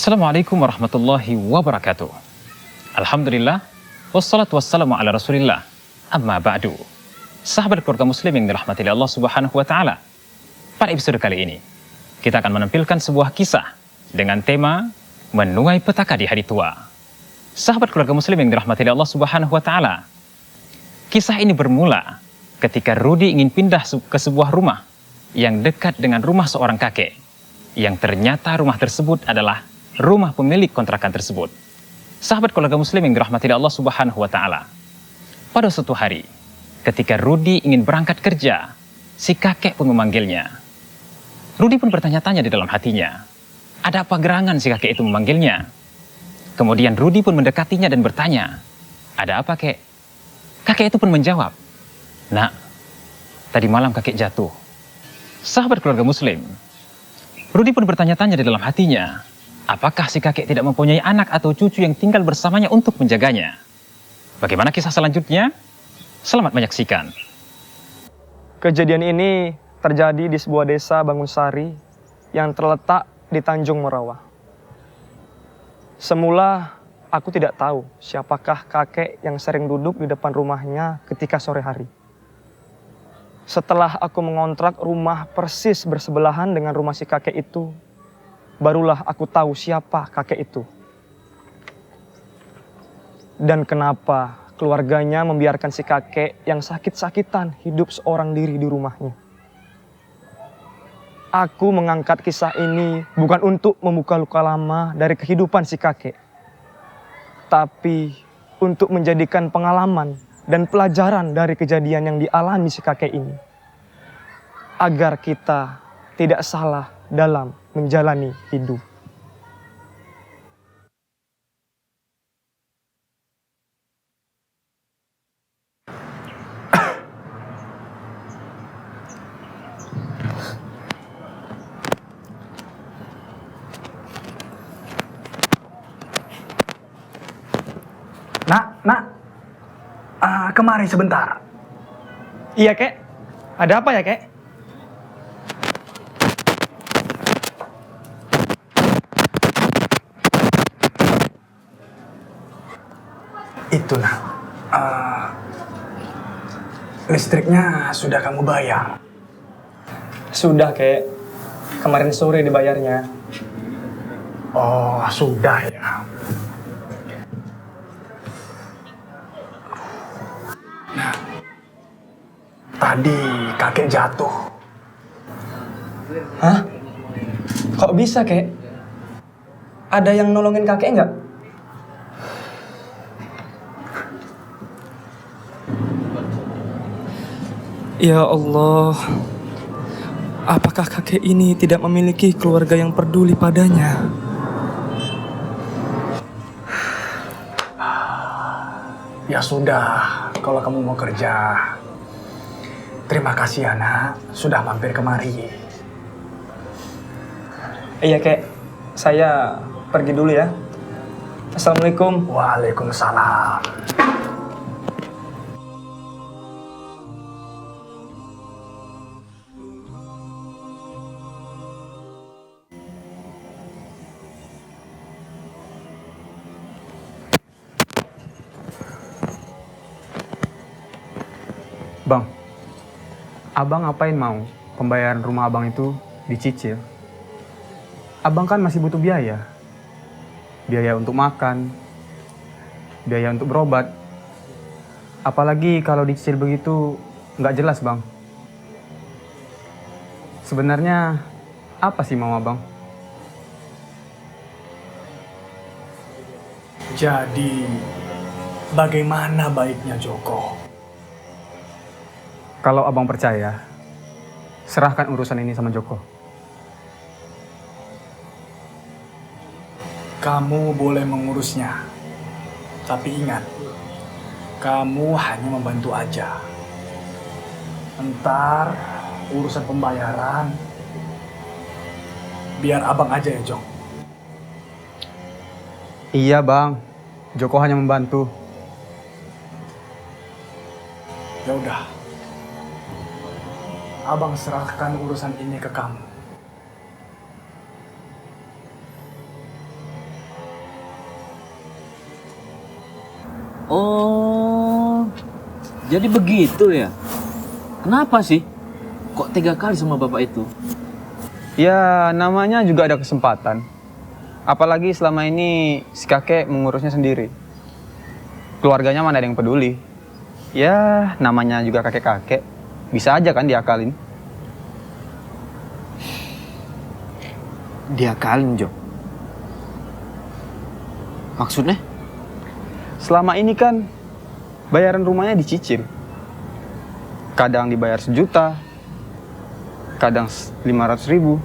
Assalamualaikum warahmatullahi wabarakatuh. Alhamdulillah, wassalatu wassalamu ala rasulillah, amma ba'du. Sahabat keluarga muslim yang dirahmati Allah subhanahu wa ta'ala, pada episode kali ini, kita akan menampilkan sebuah kisah dengan tema menuai petaka di hari tua. Sahabat keluarga muslim yang dirahmati Allah subhanahu wa ta'ala, kisah ini bermula ketika Rudi ingin pindah ke sebuah rumah yang dekat dengan rumah seorang kakek, yang ternyata rumah tersebut adalah rumah pemilik kontrakan tersebut. Sahabat keluarga muslim yang dirahmati Allah subhanahu wa ta'ala, pada suatu hari ketika Rudi ingin berangkat kerja, si kakek pun memanggilnya. Rudi pun bertanya-tanya di dalam hatinya, ada apa gerangan si kakek itu memanggilnya? Kemudian Rudi pun mendekatinya dan bertanya, ada apa kek? Kakek itu pun menjawab, nak, tadi malam kakek jatuh. Sahabat keluarga muslim, Rudi pun bertanya-tanya di dalam hatinya, apakah si kakek tidak mempunyai anak atau cucu yang tinggal bersamanya untuk menjaganya? Bagaimana kisah selanjutnya? Selamat menyaksikan. Kejadian ini terjadi di sebuah desa Bangunsari yang terletak di Tanjung Merawa. Semula aku tidak tahu siapakah kakek yang sering duduk di depan rumahnya ketika sore hari. Setelah aku mengontrak rumah persis bersebelahan dengan rumah si kakek itu, barulah aku tahu siapa kakek itu. Dan kenapa keluarganya membiarkan si kakek yang sakit-sakitan hidup seorang diri di rumahnya. Aku mengangkat kisah ini bukan untuk membuka luka lama dari kehidupan si kakek, tapi untuk menjadikan pengalaman dan pelajaran dari kejadian yang dialami si kakek ini, agar kita tidak salah dalam menjalani hidup. Kemari sebentar. Iya kek, ada apa ya kek? Itulah, listriknya sudah kamu bayar. Sudah kek, kemarin sore dibayarnya. Oh, sudah ya. Nah, tadi kakek jatuh. Hah? Kok bisa kek? Ada yang nolongin kakek nggak? Ya Allah, apakah kakek ini tidak memiliki keluarga yang peduli padanya? Ya sudah, kalau kamu mau kerja. Terima kasih anak, sudah mampir kemari. Iya kek, saya pergi dulu ya. Assalamualaikum. Waalaikumsalam. Bang, abang ngapain mau pembayaran rumah abang itu dicicil? Abang kan masih butuh biaya. Biaya untuk makan, biaya untuk berobat. Apalagi kalau dicicil begitu nggak jelas bang. Sebenarnya apa sih mau abang? Jadi, bagaimana baiknya Joko? Kalau abang percaya, serahkan urusan ini sama Joko. Kamu boleh mengurusnya. Tapi ingat, kamu hanya membantu aja. Ntar urusan pembayaran, biar abang aja ya, Jok. Iya bang, Joko hanya membantu. Ya udah. Abang serahkan urusan ini ke kamu. Oh, jadi begitu ya? Kenapa sih? Kok tega kali sama bapak itu? Ya, namanya juga ada kesempatan. Apalagi selama ini si kakek mengurusnya sendiri. Keluarganya mana ada yang peduli. Ya, namanya juga kakek-kakek. Bisa aja kan diakalin. Diakalin, Jo. Maksudnya? Selama ini kan bayaran rumahnya dicicil. Kadang dibayar 1 juta, kadang 500.000,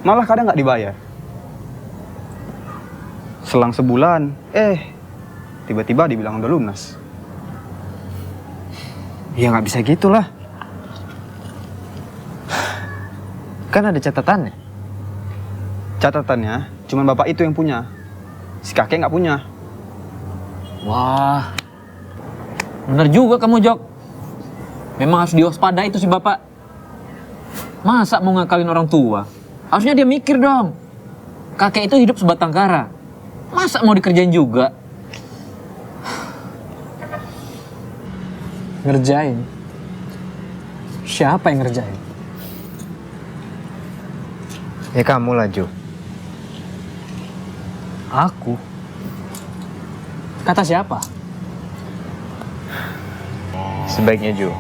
malah kadang nggak dibayar. Selang sebulan, tiba-tiba dibilang udah lunas. Ya nggak bisa gitulah. Kan ada catatannya. Catatannya, cuma bapak itu yang punya. Si kakek nggak punya. Wah, bener juga kamu, Jok. Memang harus diwaspadai itu si bapak. Masa mau ngakalin orang tua? Harusnya dia mikir dong. Kakek itu hidup sebatang kara. Masa mau dikerjain juga? Ngerjain? Siapa yang ngerjain? Ya kamu lah, Jo. Aku? Kata siapa? Sebaiknya, Jo,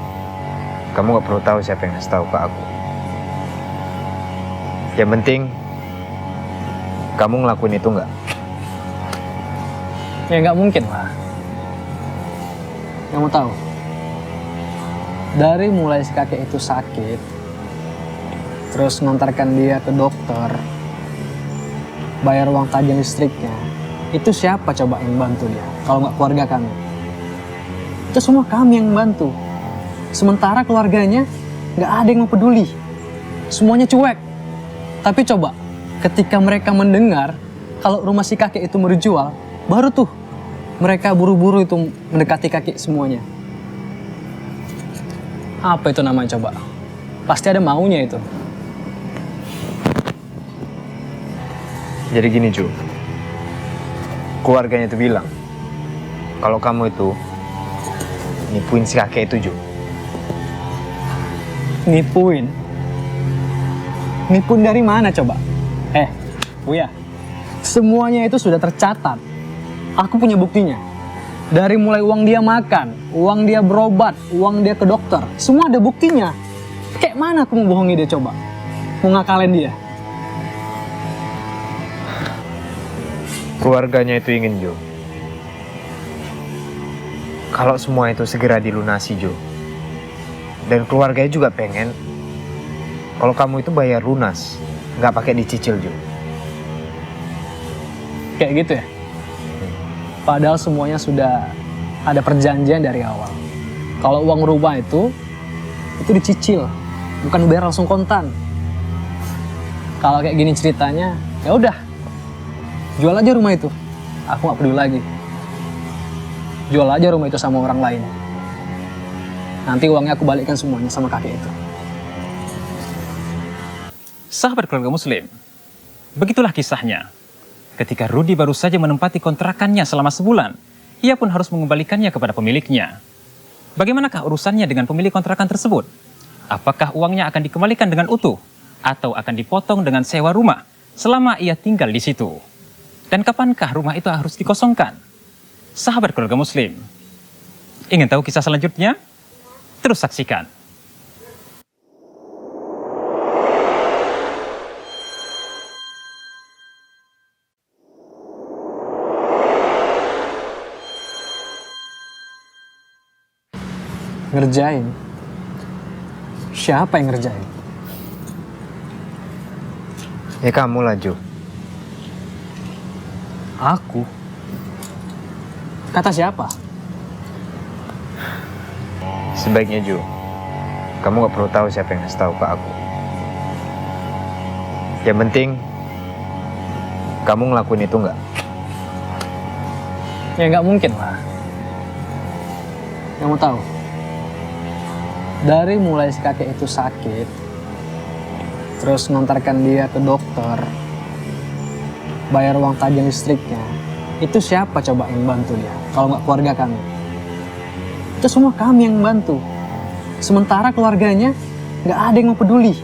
kamu gak perlu tahu siapa yang ngasih tahu ke aku. Yang penting, kamu ngelakuin itu nggak? Ya nggak mungkin lah. Kamu tahu, dari mulai si kakek itu sakit, terus ngantarkan dia ke dokter, bayar uang tagihan listriknya, itu siapa coba yang bantu dia? Kalau nggak keluarga kami. Itu semua kami yang bantu. Sementara keluarganya nggak ada yang mau peduli. Semuanya cuek. Tapi coba, ketika mereka mendengar kalau rumah si kakek itu mau dijual, baru tuh mereka buru-buru itu mendekati kakek semuanya. Apa itu namanya coba? Pasti ada maunya itu. Jadi gini, Jo. Keluarganya itu bilang, kalau kamu itu nipuin si kakek itu, Jo. Nipuin? Nipuin dari mana coba? Buya, semuanya itu sudah tercatat. Aku punya buktinya. Dari mulai uang dia makan, uang dia berobat, uang dia ke dokter, semua ada buktinya. Kayak mana aku mau bohongi dia coba? Mau ngakalin dia? Keluarganya itu ingin, Jo, kalau semua itu segera dilunasi, Jo. Dan keluarganya juga pengen kalau kamu itu bayar lunas, nggak pakai dicicil, Jo. Kayak gitu ya? Padahal semuanya sudah ada perjanjian dari awal. Kalau uang rumah itu dicicil, bukan bayar langsung kontan. Kalau kayak gini ceritanya, ya udah, jual aja rumah itu. Aku nggak peduli lagi. Jual aja rumah itu sama orang lain. Nanti uangnya aku balikkan semuanya sama kakek itu. Sahabat keluarga muslim, begitulah kisahnya. Ketika Rudi baru saja menempati kontrakannya selama sebulan, ia pun harus mengembalikannya kepada pemiliknya. Bagaimanakah urusannya dengan pemilik kontrakan tersebut? Apakah uangnya akan dikembalikan dengan utuh? Atau akan dipotong dengan sewa rumah selama ia tinggal di situ? Dan kapankah rumah itu harus dikosongkan? Sahabat keluarga muslim, ingin tahu kisah selanjutnya? Terus saksikan. Ngerjain? Siapa yang ngerjain? Ya kamu lah, Jo. Aku? Kata siapa? Sebaiknya, Jo, kamu gak perlu tahu siapa yang ngasih tahu ke aku. Yang penting, kamu ngelakuin itu nggak? Ya nggak mungkin lah. Kamu tahu, dari mulai si kakek itu sakit, terus ngantarkan dia ke dokter, bayar uang tagihan listriknya, itu siapa coba yang bantu dia? Kalau nggak keluarga kami. Itu semua kami yang bantu. Sementara keluarganya nggak ada yang mau peduli.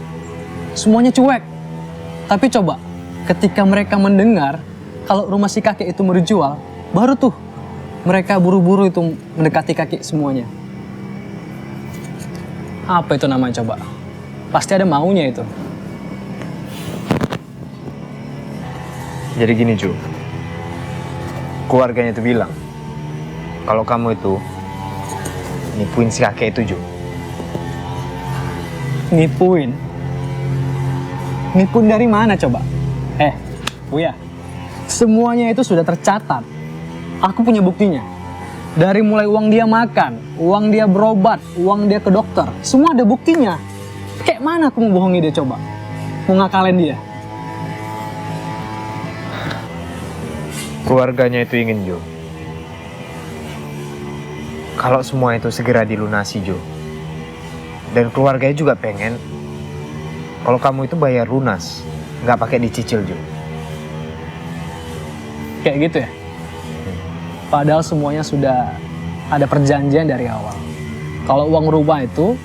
Semuanya cuek. Tapi coba, ketika mereka mendengar kalau rumah si kakek itu mau dijual, baru tuh mereka buru-buru itu mendekati kakek semuanya. Apa itu namanya coba? Pasti ada maunya itu. Jadi gini Ju, keluarganya itu bilang kalau kamu itu nipuin si kakek itu Ju. Nipuin? Nipuin dari mana coba? Buya, semuanya itu sudah tercatat. Aku punya buktinya. Dari mulai uang dia makan, uang dia berobat, uang dia ke dokter, semua ada buktinya. Kayak mana aku mau bohongi dia coba? Mau ngakalin dia? Keluarganya itu ingin Jo, kalau semua itu segera dilunasi Jo. Dan keluarganya juga pengen kalau kamu itu bayar lunas, nggak pakai dicicil Jo. Kayak gitu ya? Padahal semuanya sudah ada perjanjian dari awal. Kalau uang rumah itu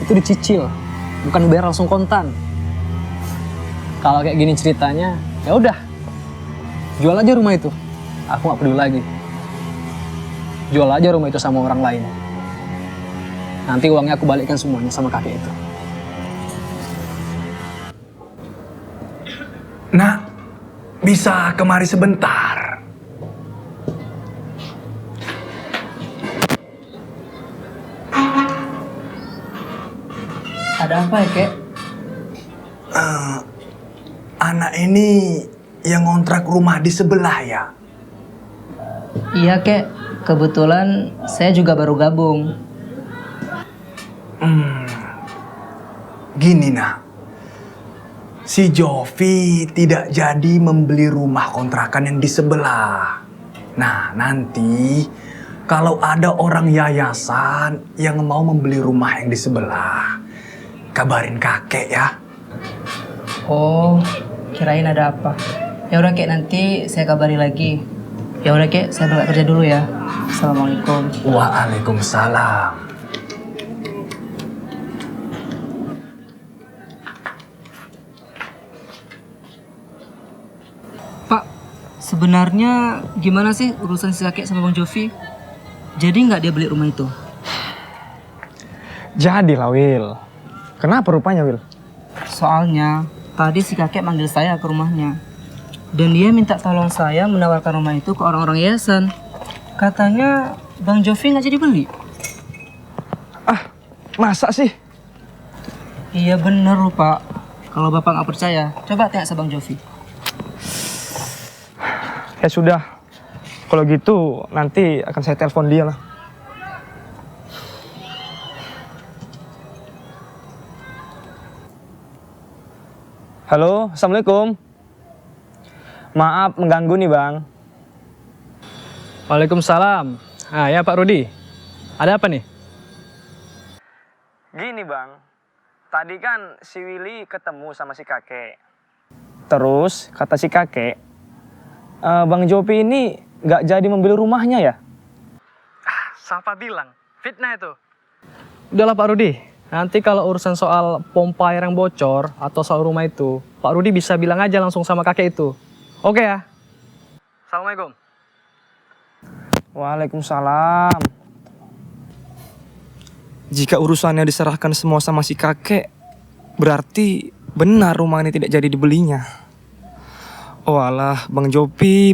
dicicil, bukan bayar langsung kontan. Kalau kayak gini ceritanya, ya udah, jual aja rumah itu. Aku nggak peduli lagi. Jual aja rumah itu sama orang lain. Nanti uangnya aku balikkan semuanya sama kakek itu. Nak, bisa kemari sebentar? Ada apa ya, Kek? Anak ini yang ngontrak rumah di sebelah ya? Iya, Kek. Kebetulan saya juga baru gabung. Gini nak, si Jovi tidak jadi membeli rumah kontrakan yang di sebelah. Nah nanti kalau ada orang yayasan yang mau membeli rumah yang di sebelah, kabarin kakek ya. Oh, kirain ada apa. Ya udah, Kek, nanti saya kabari lagi. Ya udah, Kek, saya berangkat kerja dulu ya. Assalamualaikum. Waalaikumsalam. Pak, sebenarnya gimana sih urusan si kakek sama Bang Jovi? Jadi nggak dia beli rumah itu? Jadilah Will. Kenapa rupanya Will? Soalnya tadi si kakek manggil saya ke rumahnya. Dan dia minta tolong saya menawarkan rumah itu ke orang-orang yayasan. Katanya Bang Jovi nggak jadi beli. Masa sih? Iya bener loh, Pak. Kalau Bapak nggak percaya, coba tanya sama Bang Jovi. Ya sudah, kalau gitu nanti akan saya telepon dia lah. Halo, Assalamualaikum. Maaf mengganggu nih Bang. Waalaikumsalam. Ah ya Pak Rudi, ada apa nih? Gini Bang, tadi kan si Willy ketemu sama si kakek. Terus kata si kakek, Bang Jopi ini nggak jadi membeli rumahnya ya? Siapa bilang? Fitnah itu. Udahlah Pak Rudi, nanti kalau urusan soal pompa air yang bocor atau soal rumah itu, Pak Rudi bisa bilang aja langsung sama kakek itu. Oke ya? Assalamualaikum. Waalaikumsalam. Jika urusannya diserahkan semua sama si kakek, berarti benar rumah ini tidak jadi dibelinya. Oh alah, Bang Jopi.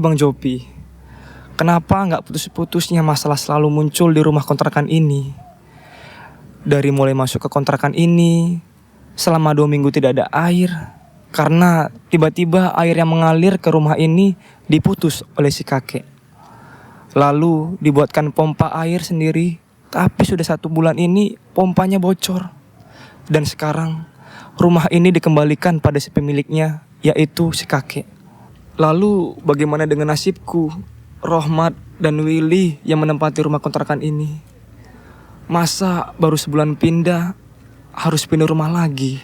Kenapa nggak putus-putusnya masalah selalu muncul di rumah kontrakan ini? Dari mulai masuk ke kontrakan ini, selama 2 minggu tidak ada air. Karena tiba-tiba air yang mengalir ke rumah ini diputus oleh si kakek. Lalu dibuatkan pompa air sendiri, tapi sudah 1 bulan ini pompanya bocor. Dan sekarang rumah ini dikembalikan pada si pemiliknya, yaitu si kakek. Lalu bagaimana dengan nasibku, Rohmat dan Willy yang menempati rumah kontrakan ini? Masa baru sebulan pindah, harus pindah rumah lagi?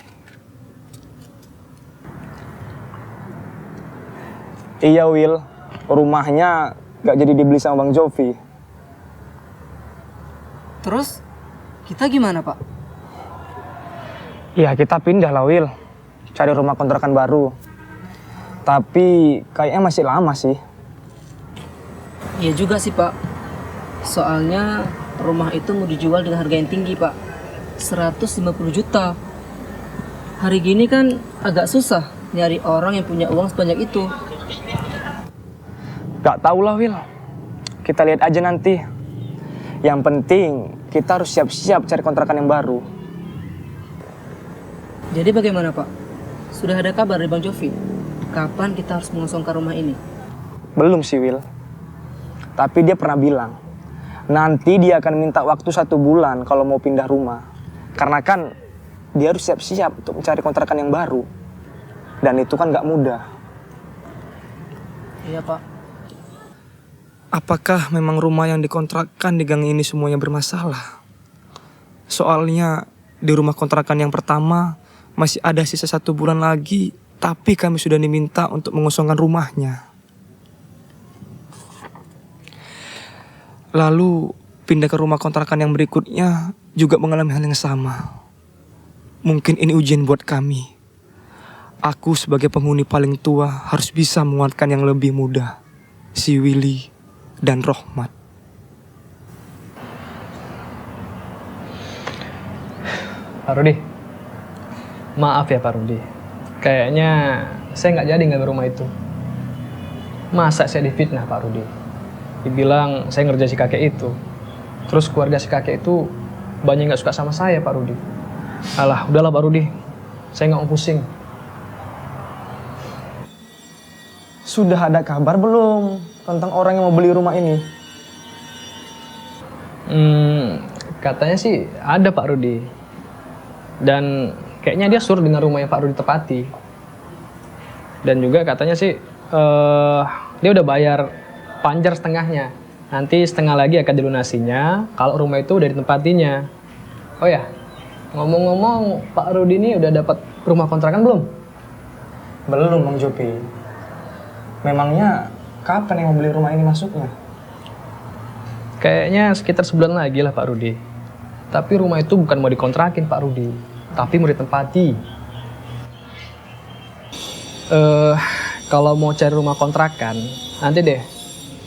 Iya Will, rumahnya gak jadi dibeli sama Bang Jovi. Terus kita gimana, Pak? Ya kita pindah lah, Will. Cari rumah kontrakan baru. Tapi kayaknya masih lama sih. Iya juga sih, Pak. Soalnya rumah itu mau dijual dengan harga yang tinggi, Pak. 150 juta. Hari gini kan agak susah nyari orang yang punya uang sebanyak itu. Gak tau lah, Will. Kita lihat aja nanti. Yang penting kita harus siap-siap cari kontrakan yang baru. Jadi bagaimana, Pak? Sudah ada kabar dari Bang Jovi? Kapan kita harus mengosongkan rumah ini? Belum sih, Will. Tapi dia pernah bilang, nanti dia akan minta waktu 1 bulan kalau mau pindah rumah. Karena kan dia harus siap-siap untuk mencari kontrakan yang baru. Dan itu kan gak mudah. Iya, Pak. Apakah memang rumah yang dikontrakkan di gang ini semuanya bermasalah? Soalnya di rumah kontrakan yang pertama masih ada sisa 1 bulan lagi, tapi kami sudah diminta untuk mengosongkan rumahnya. Lalu pindah ke rumah kontrakan yang berikutnya juga mengalami hal yang sama. Mungkin ini ujian buat kami. Aku sebagai penghuni paling tua harus bisa menguatkan yang lebih muda, si Willy dan Rohmat. Pak Rudi, maaf ya Pak Rudi. Kayaknya saya nggak jadi ngambil rumah itu. Masa saya difitnah Pak Rudi? Dibilang saya ngerjain si kakek itu. Terus keluarga si kakek itu banyak nggak suka sama saya Pak Rudi. Alah, udahlah Pak Rudi. Saya nggak mau pusing. Sudah ada kabar belum tentang orang yang mau beli rumah ini? Katanya sih ada Pak Rudi. Dan kayaknya dia sur dengan rumah yang Pak Rudi tepati. Dan juga katanya sih dia udah bayar panjar setengahnya. Nanti setengah lagi akan dilunasinya kalau rumah itu udah ditempatinya. Oh ya, ngomong-ngomong Pak Rudi ini udah dapat rumah kontrakan belum? Belum, Bang Jopi. Memangnya kapan yang mau beli rumah ini masuknya? Kayaknya sekitar sebulan lagi lah Pak Rudi. Tapi rumah itu bukan mau dikontrakin Pak Rudi, tapi mau ditempati. Kalau mau cari rumah kontrakan, nanti deh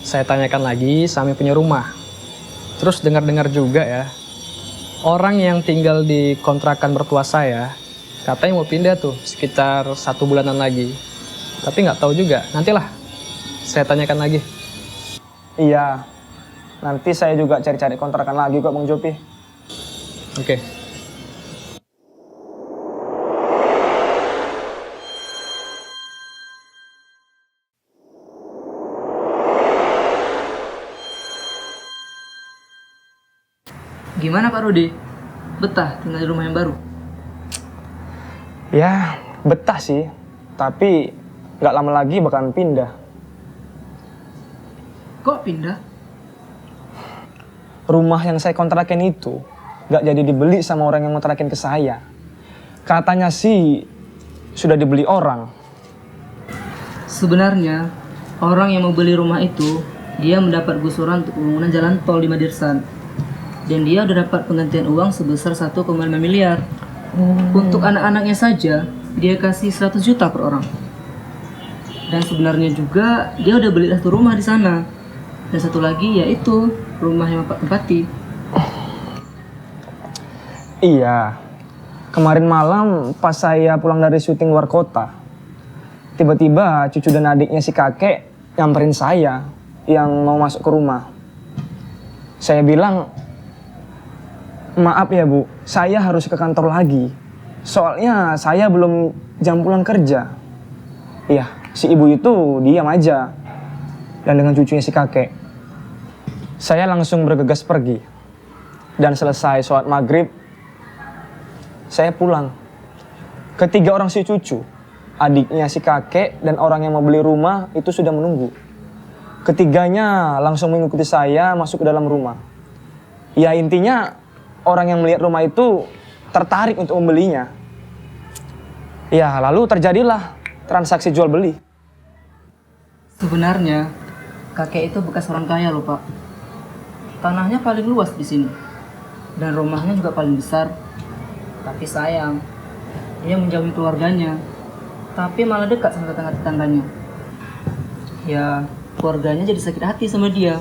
saya tanyakan lagi sama yang punya rumah. Terus dengar-dengar juga ya, orang yang tinggal di kontrakan mertua saya katanya mau pindah tuh sekitar 1 bulanan lagi. Tapi nggak tahu juga, nantilah saya tanyakan lagi. Iya, nanti saya juga cari-cari kontrakan lagi kok Bang Jopi. Oke. Gimana Pak Rudi? Betah tinggal di rumah yang baru? Ya, betah sih. Tapi nggak lama lagi bakalan pindah. Kok pindah? Rumah yang saya kontrakin itu nggak jadi dibeli sama orang yang kontrakin ke saya. Katanya sih sudah dibeli orang. Sebenarnya orang yang mau beli rumah itu dia mendapat gusuran untuk pembangunan jalan tol di Madirsan. Dan dia udah dapat penggantian uang sebesar 1,5 miliar. Untuk anak-anaknya saja dia kasih 100 juta per orang. Dan sebenarnya juga dia udah beli 1 rumah di sana. Dan 1 lagi yaitu rumah yang Bapak tempati. Iya. Kemarin malam pas saya pulang dari syuting luar kota, tiba-tiba cucu dan adiknya si kakek nyamperin saya yang mau masuk ke rumah. Saya bilang, maaf ya Bu, saya harus ke kantor lagi. Soalnya saya belum jam pulang kerja. Iya, si ibu itu diam aja. Dan dengan cucunya si kakek, saya langsung bergegas pergi. Dan selesai sholat maghrib, saya pulang. Ketiga orang si cucu, adiknya si kakek dan orang yang mau beli rumah itu sudah menunggu. Ketiganya langsung mengikuti saya masuk ke dalam rumah. Ya intinya orang yang melihat rumah itu tertarik untuk membelinya. Ya lalu terjadilah transaksi jual beli. Sebenarnya kakek itu bekas orang kaya loh Pak. Tanahnya paling luas di sini. Dan rumahnya juga paling besar. Tapi sayang, dia menjauhi keluarganya. Tapi malah dekat sama tetangga-tetangganya. Ya, keluarganya jadi sakit hati sama dia.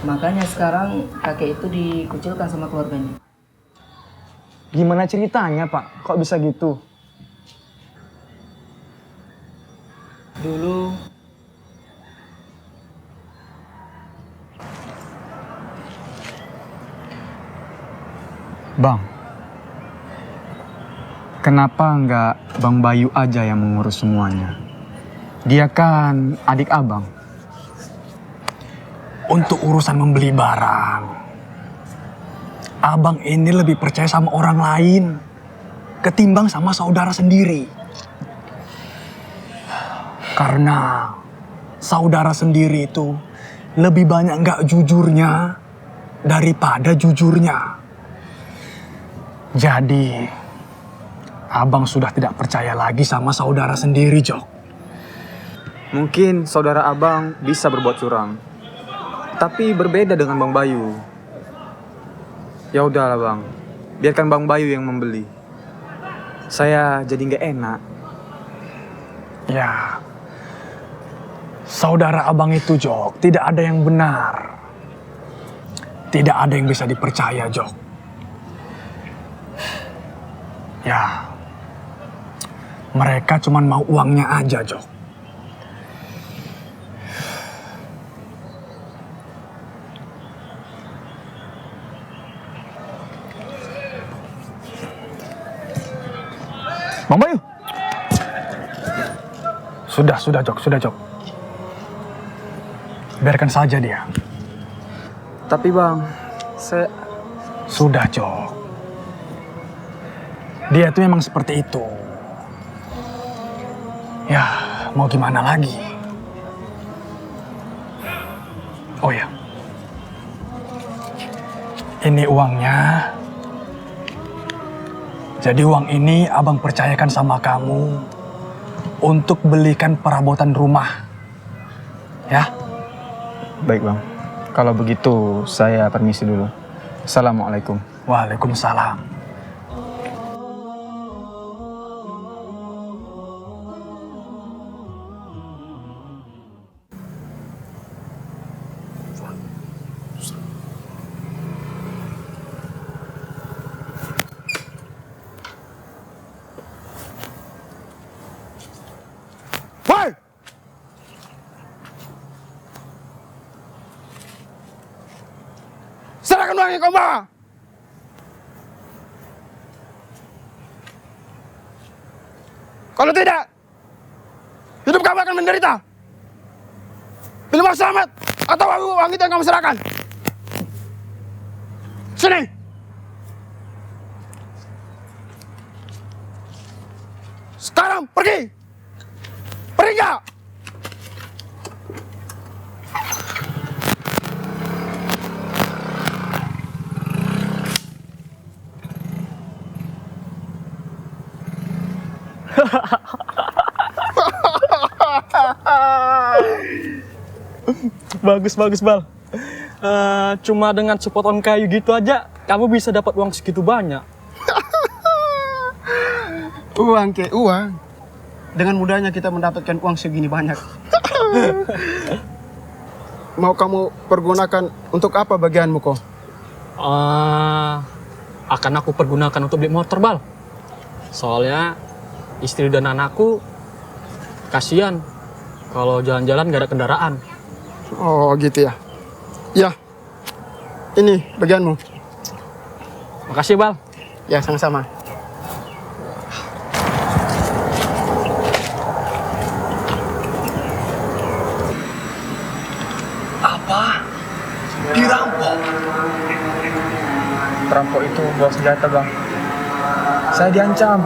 Makanya sekarang kakek itu dikucilkan sama keluarganya. Gimana ceritanya Pak? Kok bisa gitu? Dulu Bang, kenapa nggak Bang Bayu aja yang mengurus semuanya? Dia kan adik abang. Untuk urusan membeli barang, abang ini lebih percaya sama orang lain ketimbang sama saudara sendiri. Karena saudara sendiri itu lebih banyak nggak jujurnya daripada jujurnya. Jadi, abang sudah tidak percaya lagi sama saudara sendiri, Jok. Mungkin saudara abang bisa berbuat curang, tapi berbeda dengan Bang Bayu. Ya udahlah Bang, biarkan Bang Bayu yang membeli. Saya jadi nggak enak. Ya, saudara abang itu, Jok, tidak ada yang benar. Tidak ada yang bisa dipercaya, Jok. Ya, mereka cuma mau uangnya aja, Jok. Bang Bayu. Sudah, Jok, sudah, Jok. Biarkan saja dia. Tapi Bang, saya... Sudah, Jok. Dia itu memang seperti itu. Ya, mau gimana lagi? Oh ya. Ini uangnya. Jadi uang ini abang percayakan sama kamu untuk belikan perabotan rumah. Ya? Baik Bang, kalau begitu saya permisi dulu. Assalamualaikum. Waalaikumsalam. Woi! Serahkan uang yang kau bawa! Kalau tidak, hidup kamu akan menderita. Pilih mau selamat atau uang itu yang kamu serahkan. Sini! Sekarang pergi! Pergi nggak? Bagus, Bal. Cuma dengan sepotong kayu gitu aja, kamu bisa dapat uang segitu banyak. Uang ke uang. Dengan mudahnya kita mendapatkan uang segini banyak. Mau kamu pergunakan untuk apa bagianmu kok? Akan aku pergunakan untuk beli motor, Bal. Soalnya istri dan anakku kasihan kalau jalan-jalan gak ada kendaraan. Oh gitu ya. Ya, ini bagianmu. Makasih, Bal. Ya sama-sama. Apa? Dirampok? Perampok itu bawa senjata Bang. Saya diancam.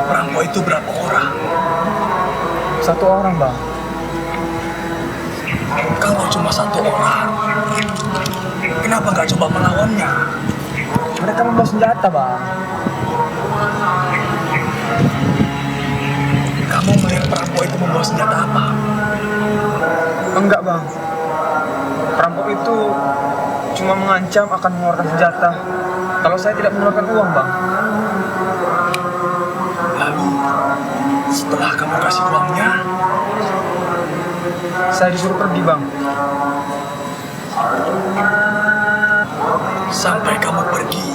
Perampok itu berapa orang? 1 orang Bang. Kalau cuma 1 orang, kenapa nggak coba melawannya? Mereka membawa senjata Bang. Kamu melihat perampok itu membawa senjata apa? Enggak bang, perampok itu cuma mengancam akan mengeluarkan senjata kalau saya tidak mengeluarkan uang bang. Lalu, setelah kamu kasih uangnya, Saya disuruh pergi bang. sampai kamu pergi,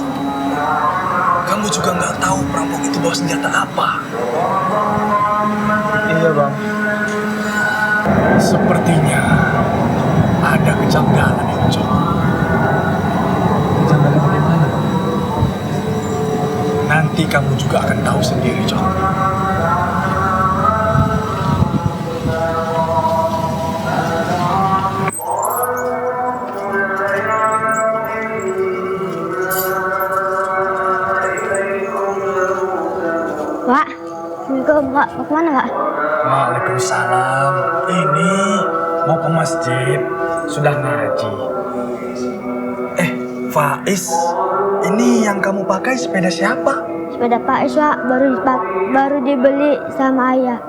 kamu juga nggak tahu perampok itu bawa senjata apa. Iya bang. Sepertinya ada kejanggalan itu, Cok. Kejanggalan bagaimana bang? Nanti kamu juga akan tahu sendiri, Cok. Pak, Assalamualaikum Pak, mau kemana Pak? Waalaikumsalam. Ini mau ke masjid, sudah ngaji. Faiz, ini yang kamu pakai sepeda siapa? Sepeda Pak Iswa baru dibeli sama ayah.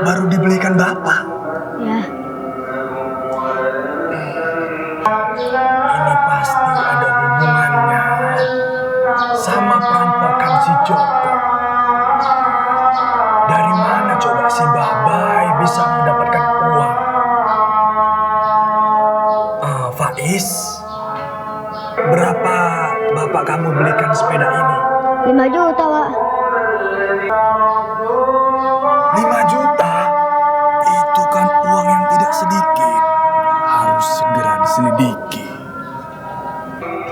Baru dibelikan bapak. Ya, Ini pasti ada hubungannya sama perampokan si Joko. Dari mana coba si Babai bisa mendapatkan uang? Faiz, berapa bapak kamu belikan sepeda ini? 5 juta Pak. 5 juta? Itu kan uang yang tidak sedikit. Harus segera diselidiki.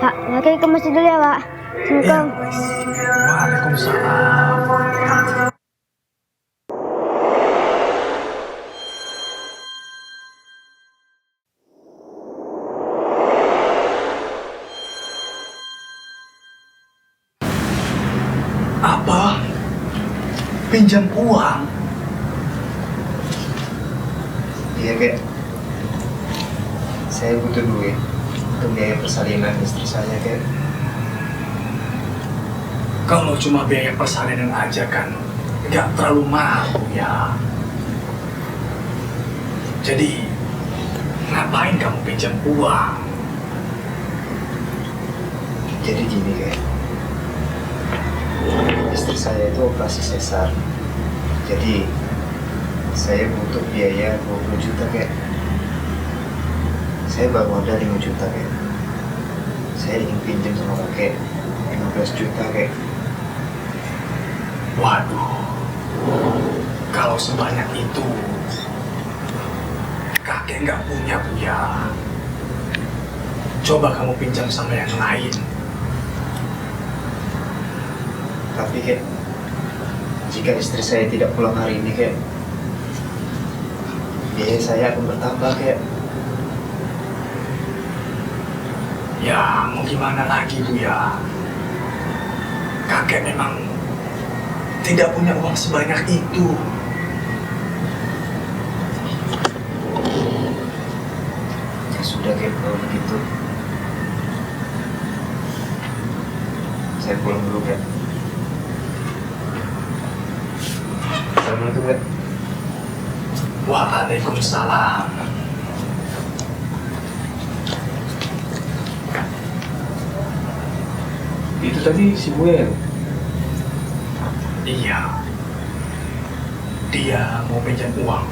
Pak, lagi ke masjid dulu ya Pak. Iya, Assalamualaikum. Waalaikumsalam. Apa? Pinjam uang? Iya kek, saya butuh duit untuk biaya persalinan istri saya kek. Kalau cuma biaya persalinan aja kan nggak terlalu mahal ya. Jadi ngapain kamu pinjam uang? Jadi gini kek, istri saya itu operasi sesar. Jadi saya butuh biaya 20 juta kek. Saya baru modal 5 juta kek. Saya ingin pinjam sama kakek 15 juta kek. Waduh, kalau sebanyak itu kakek nggak punya Buya. Coba kamu pinjam sama yang lain. Tapi kek, jika istri saya tidak pulang hari ini kek, biaya saya akan bertambah kek. Ya, mau gimana lagi Buya? Kakek memang tidak punya uang sebanyak itu. Ya sudah kek, kalau begitu saya pulang dulu kek. Assalamualaikum kek. Waalaikumsalam. Itu tadi si Buel. Iya. Dia mau pinjam uang.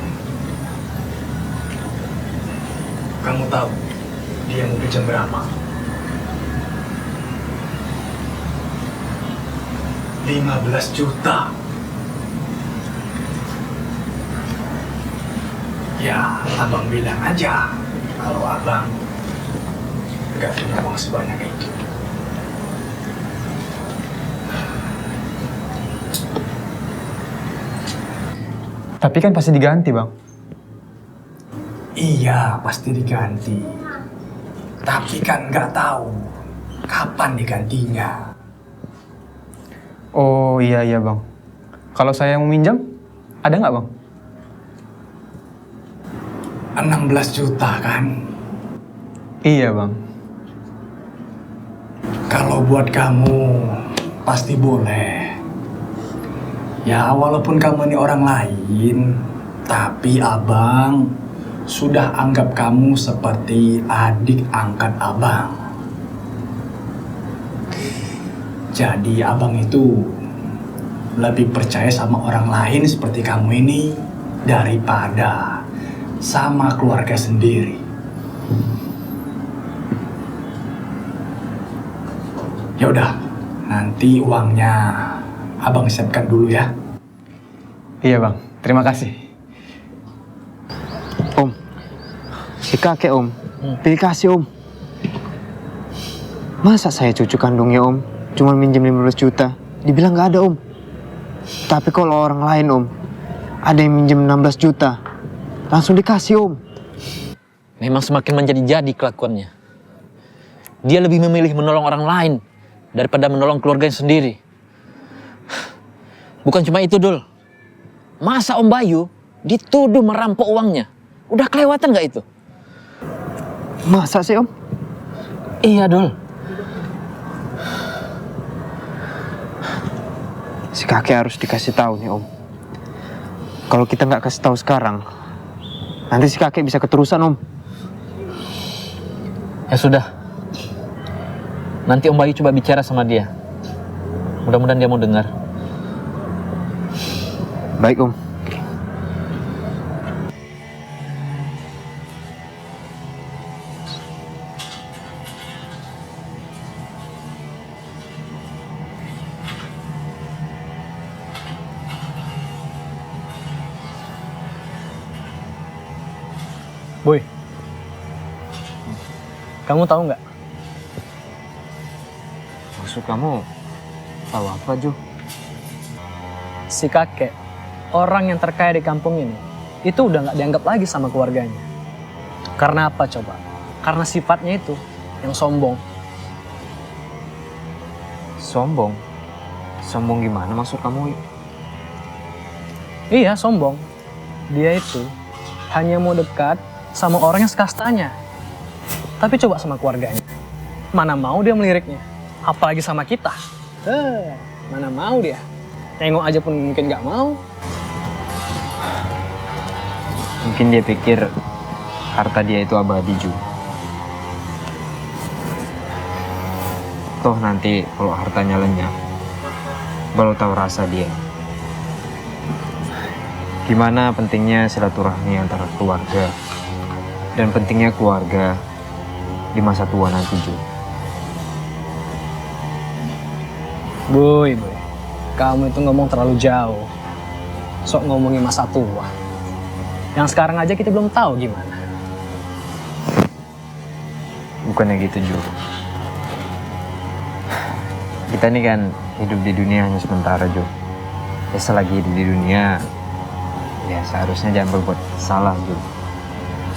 Kamu tahu dia mau pinjam berapa? 15 juta. Ya, abang bilang aja kalau abang nggak punya uang sebanyak itu. Tapi kan pasti diganti bang. Iya, pasti diganti. Tapi kan nggak tahu kapan digantinya. Oh iya bang. Kalau saya mau minjam, ada nggak bang? 16 juta kan? Iya bang. Kalau buat kamu pasti boleh. Ya, walaupun kamu ini orang lain, tapi abang sudah anggap kamu seperti adik angkat abang. Jadi abang itu lebih percaya sama orang lain seperti kamu ini daripada sama keluarga sendiri. Ya udah, nanti uangnya abang siapkan dulu ya. Iya bang, terima kasih. Om, si kakek om, pilih kasih om. Masa saya cucu kandungnya om, cuma minjem 15 juta, dibilang nggak ada om. Tapi kalau orang lain om, ada yang minjem 16 juta, langsung dikasih om. Memang semakin menjadi-jadi kelakuannya. Dia lebih memilih menolong orang lain daripada menolong keluarganya sendiri. Bukan cuma itu, Dul. Masa Om Bayu dituduh merampok uangnya? Udah kelewatan gak itu? Masa sih om? Iya, Dul. Si kakek harus dikasih tahu nih om. Kalau kita nggak kasih tahu sekarang, nanti si kakek bisa keterusan om. Ya sudah. Nanti Om Bayu coba bicara sama dia. Mudah-mudahan dia mau dengar. Baik om. Boy, kamu tahu nggak? Maksud kamu tahu apa Jo? Si kakek, orang yang terkaya di kampung ini, itu udah nggak dianggap lagi sama keluarganya. Karena apa coba? Karena sifatnya itu yang sombong. Sombong? Sombong gimana maksud kamu? Iya, sombong. Dia itu hanya mau dekat sama orang yang sekastanya. Tapi coba sama keluarganya, mana mau dia meliriknya? Apalagi sama kita. Mana mau dia? Tengok aja pun mungkin nggak mau. Mungkin dia pikir harta dia itu abadi Ju. Toh nanti kalau hartanya lenyap, baru tahu rasa dia. Gimana pentingnya silaturahmi antara keluarga dan pentingnya keluarga di masa tua nanti Ju. Boy, kamu itu ngomong terlalu jauh. Sok ngomongin masa tua. Yang sekarang aja kita belum tahu gimana. Bukannya gitu Ju. Kita ini kan hidup di dunia hanya sementara Jo. Ya selagi hidup di dunia, ya seharusnya jangan berbuat salah Jo.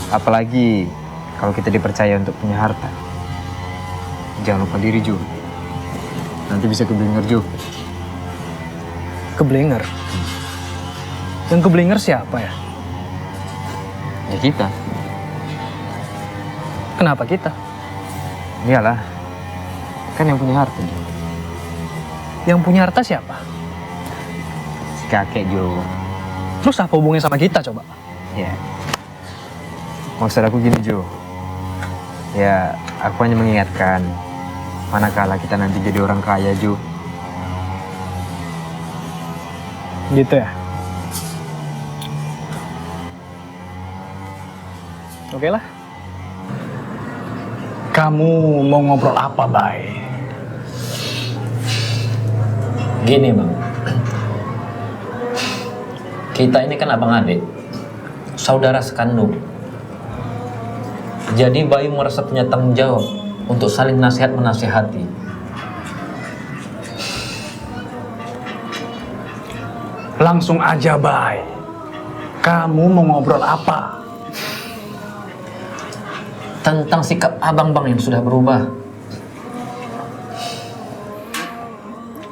Apalagi kalau kita dipercaya untuk punya harta. Jangan lupa diri Jo. Nanti bisa keblinger Jo. Keblinger? Yang keblinger siapa ya? Ya kita. Kenapa kita? Iyalah. Kan yang punya harta Jo. Yang punya harta siapa? Si kakek Jo. Terus apa hubungannya sama kita coba? Ya. Maksud aku gini Jo. Ya, aku hanya mengingatkan manakala kita nanti jadi orang kaya Jo. Gitu ya? Oke lah. Kamu mau ngobrol apa, Bay? Gini Bang. Kita ini kan abang adik. Saudara sekandung. Jadi Bayu merasa punya tanggung jawab untuk saling nasihat menasihati. Langsung aja, Bay. Kamu mau ngobrol apa? Tentang sikap abang-bang yang sudah berubah.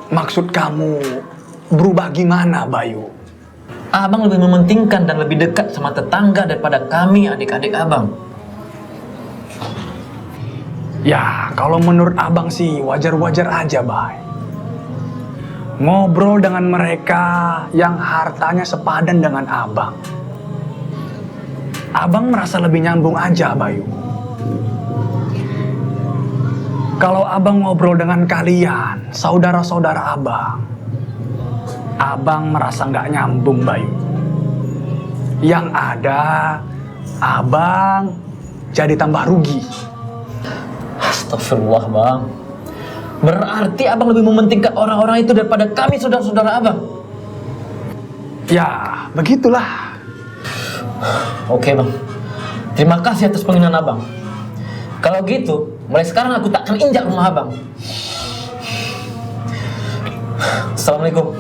Maksud kamu berubah gimana, Bayu? Abang lebih mementingkan dan lebih dekat sama tetangga daripada kami adik-adik abang. Ya, kalau menurut abang sih wajar-wajar aja, Bay. ngobrol dengan mereka yang hartanya sepadan dengan abang. Abang merasa lebih nyambung aja, Bayu. Kalau abang ngobrol dengan kalian, saudara-saudara abang merasa nggak nyambung, Bayu. Yang ada, abang jadi tambah rugi. Astagfirullah, Bang. Berarti abang lebih mementingkan orang-orang itu daripada kami, saudara-saudara abang. Ya, begitulah. Oke, Bang. Terima kasih atas penghinaan abang. Kalau gitu, mulai sekarang aku tak akan injak rumah abang. Assalamualaikum.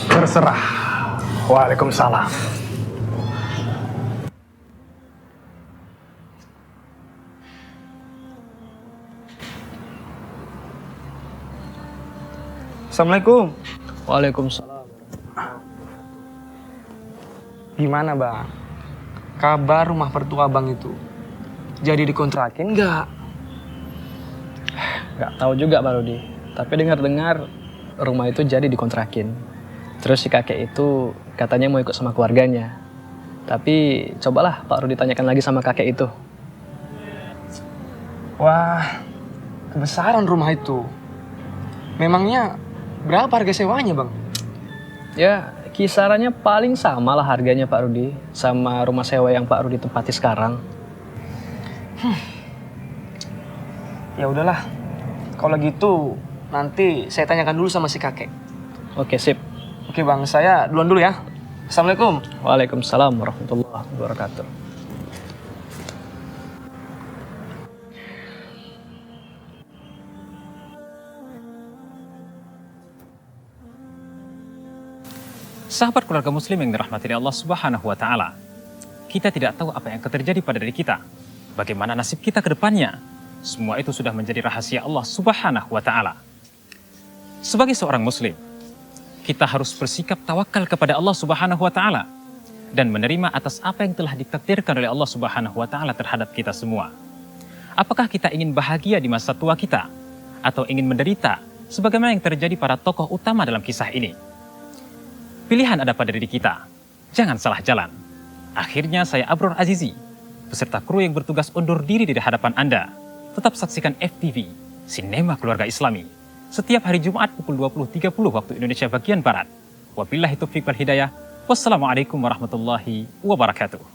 Terserah. Waalaikumsalam. Assalamualaikum. Waalaikumsalam. Gimana bang? Kabar rumah mertua bang itu? Jadi dikontrakin nggak? Nggak tahu juga Pak Rudi. Tapi dengar-dengar rumah itu jadi dikontrakin. Terus si kakek itu katanya mau ikut sama keluarganya. Tapi cobalah Pak Rudi tanyakan lagi sama kakek itu. Wah, kebesaran rumah itu. Memangnya berapa harga sewanya bang? Ya, kisarannya paling sama lah harganya Pak Rudi sama rumah sewa yang Pak Rudi tempati sekarang. Ya udahlah. Kalau gitu nanti saya tanyakan dulu sama si kakek. Oke, sip. Oke bang, saya duluan dulu ya. Assalamualaikum. Waalaikumsalam warahmatullahi wabarakatuh. Sahabat keluarga muslim yang dirahmati Allah Subhanahu wa taala. Kita tidak tahu apa yang akan terjadi pada diri kita. Bagaimana nasib kita ke depannya? Semua itu sudah menjadi rahasia Allah Subhanahu wa taala. Sebagai seorang muslim, kita harus bersikap tawakal kepada Allah Subhanahu wa taala dan menerima atas apa yang telah ditakdirkan oleh Allah Subhanahu wa taala terhadap kita semua. Apakah kita ingin bahagia di masa tua kita atau ingin menderita sebagaimana yang terjadi para tokoh utama dalam kisah ini? Pilihan ada pada diri kita. Jangan salah jalan. Akhirnya saya Abror Azizi, beserta kru yang bertugas undur diri di hadapan Anda. Tetap saksikan FTV, Sinema Keluarga Islami. Setiap hari Jumat pukul 20.30 waktu Indonesia bagian Barat. Wabillahi taufiq wal hidayah. Wassalamualaikum warahmatullahi wabarakatuh.